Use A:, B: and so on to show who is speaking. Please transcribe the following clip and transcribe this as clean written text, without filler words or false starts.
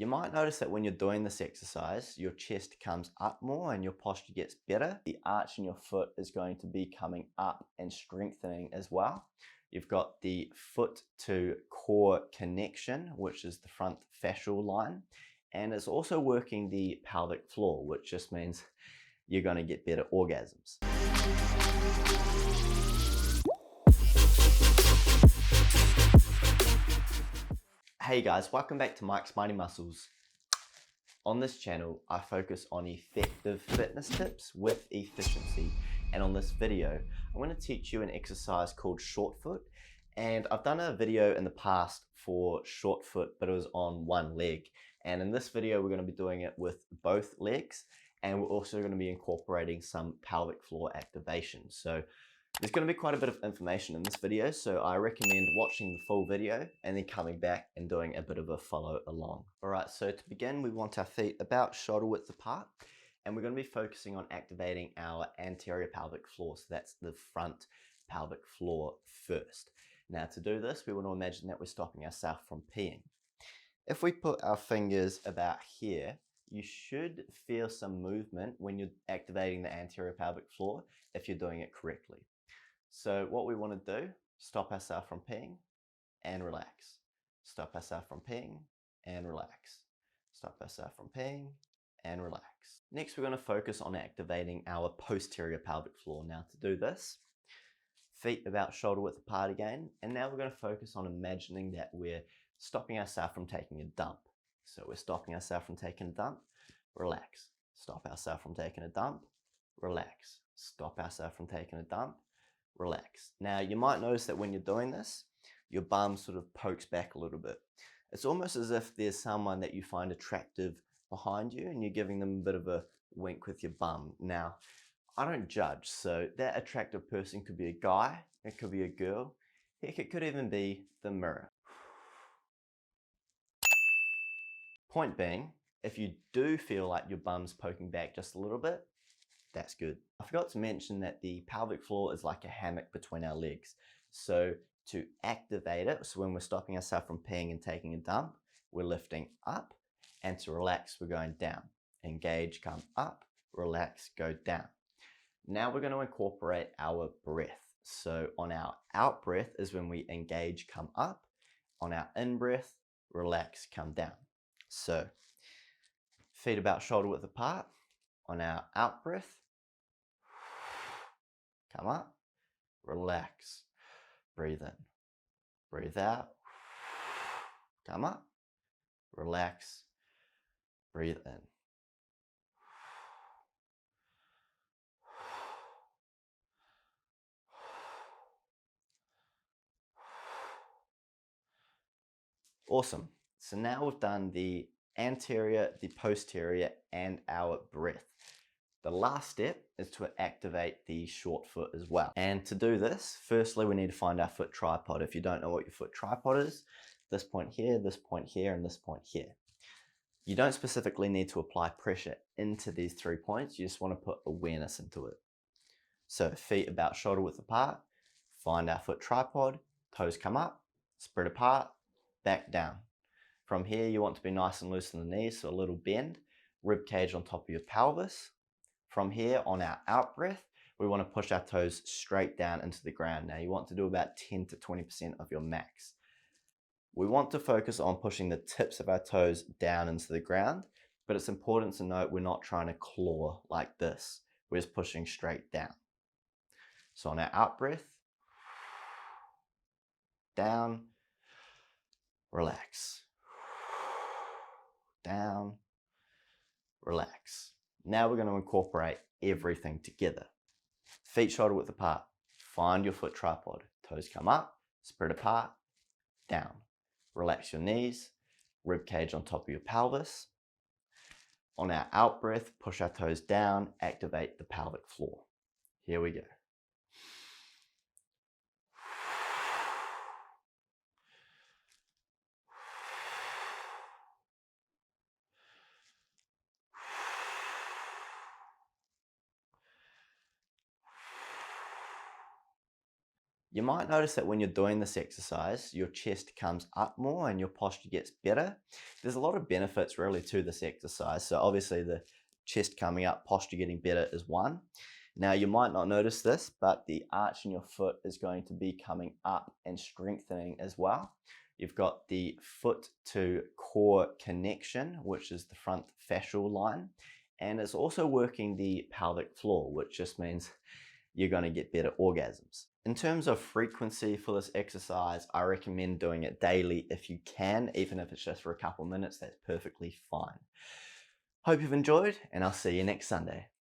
A: You might notice that when you're doing this exercise, your chest comes up more and your posture gets better. The arch in your foot is going to be coming up and strengthening as well. You've got the foot to core connection, which is the front fascial line, and it's also working the pelvic floor, which just means you're going to get better orgasms. Hey guys, welcome back to Mike's Mighty Muscles. On this channel, I focus on effective fitness tips with efficiency. And on this video, I'm going to teach you an exercise called short foot. And I've done a video in the past for short foot, but it was on one leg. And in this video, we're going to be doing it with both legs. And we're also going to be incorporating some pelvic floor activation. So there's going to be quite a bit of information in this video, so I recommend watching the full video and then coming back and doing a bit of a follow along. Alright, so to begin, we want our feet about shoulder width apart, and we're going to be focusing on activating our anterior pelvic floor, so that's the front pelvic floor first. Now to do this, we want to imagine that we're stopping ourselves from peeing. If we put our fingers about here, you should feel some movement when you're activating the anterior pelvic floor if you're doing it correctly. So what we want to do, stop ourselves from peeing and relax. Stop ourselves from peeing and relax. Stop ourselves from peeing and relax. Next, we're going to focus on activating our posterior pelvic floor. Now to do this, feet about shoulder width apart again. And now we're going to focus on imagining that we're stopping ourselves from taking a dump. So we're stopping ourselves from taking a dump, relax. Stop ourselves from taking a dump, relax. Stop ourselves from taking a dump, relax. Now you might notice that when you're doing this, your bum sort of pokes back a little bit. It's almost as if there's someone that you find attractive behind you and you're giving them a bit of a wink with your bum. Now, I don't judge, so that attractive person could be a guy, it could be a girl, heck, it could even be the mirror. Point being, if you do feel like your bum's poking back just a little bit, that's good. I forgot to mention that the pelvic floor is like a hammock between our legs. So to activate it, so when we're stopping ourselves from peeing and taking a dump, we're lifting up, and to relax, we're going down. Engage, come up, relax, go down. Now we're going to incorporate our breath. So on our out breath is when we engage, come up. On our in breath, relax, come down. So feet about shoulder width apart. On our out breath, come up, relax, breathe in, breathe out, come up, relax, breathe in. Awesome. So now we've done the anterior, the posterior, and our breath. The last step is to activate the short foot as well. And to do this, firstly, we need to find our foot tripod. If you don't know what your foot tripod is, this point here, and this point here. You don't specifically need to apply pressure into these 3 points. You just want to put awareness into it. So feet about shoulder width apart, find our foot tripod, toes come up, spread apart, back down. From here, you want to be nice and loose in the knees, so a little bend, rib cage on top of your pelvis. From here, on our out breath, we want to push our toes straight down into the ground. Now, you want to do about 10 to 20% of your max. We want to focus on pushing the tips of our toes down into the ground, but it's important to note we're not trying to claw like this. We're just pushing straight down. So on our out breath, down, relax. Down, relax. Now we're going to incorporate everything together. Feet shoulder width apart. Find your foot tripod. Toes come up, spread apart, down. Relax your knees, rib cage on top of your pelvis. On our out breath, push our toes down, activate the pelvic floor. Here we go. You might notice that when you're doing this exercise, your chest comes up more and your posture gets better. There's a lot of benefits really to this exercise. So obviously the chest coming up, posture getting better is one. Now you might not notice this, but the arch in your foot is going to be coming up and strengthening as well. You've got the foot to core connection, which is the front fascial line. And it's also working the pelvic floor, which just means you're going to get better orgasms. In terms of frequency for this exercise, I recommend doing it daily if you can, even if it's just for a couple minutes, that's perfectly fine. Hope you've enjoyed, and I'll see you next Sunday.